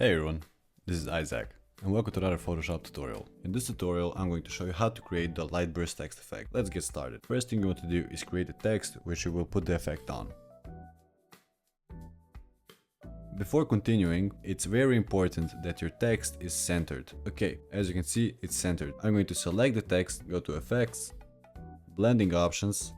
Hey everyone, this is Isaac, and welcome to another Photoshop tutorial. In this tutorial, I'm going to show you how to create the light burst text effect. Let's get started. First thing you want to do is create a text which you will put the effect on. Before continuing, it's very important that your text is centered. Okay, as you can see, it's centered. I'm going to select the text, go to Effects, Blending Options.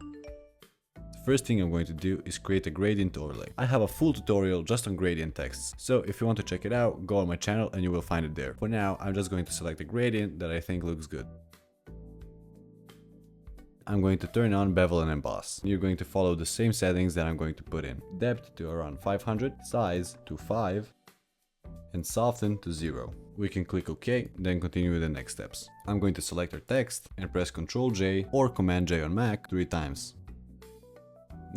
First thing I'm going to do is create a gradient overlay. I have a full tutorial just on gradient texts, so if you want to check it out, go on my channel and you will find it there. For now, I'm just going to select a gradient that I think looks good. I'm going to turn on bevel and emboss. You're going to follow the same settings that I'm going to put in. Depth to around 500, size to 5, and soften to 0. We can click OK, then continue with the next steps. I'm going to select our text and press Ctrl J or Command J on Mac 3 times.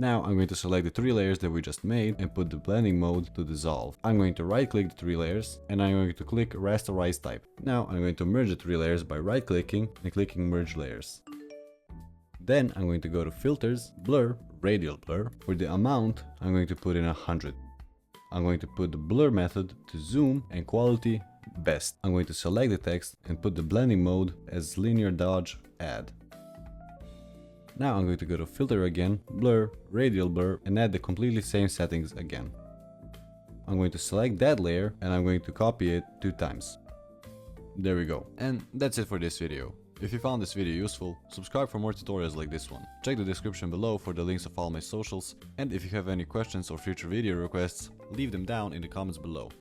Now I'm going to select the 3 layers that we just made and put the blending mode to dissolve. I'm going to right click the 3 layers and I'm going to click rasterize type. Now I'm going to merge the 3 layers by right clicking and clicking merge layers. Then I'm going to go to filters, blur, radial blur. For the amount, I'm going to put in 100. I'm going to put the blur method to zoom and quality best. I'm going to select the text and put the blending mode as linear dodge add. Now I'm going to go to filter again, blur, radial blur, and add the completely same settings again. I'm going to select that layer and I'm going to copy it 2 times. There we go. And that's it for this video. If you found this video useful, subscribe for more tutorials like this one. Check the description below for the links of all my socials, and if you have any questions or future video requests, leave them down in the comments below.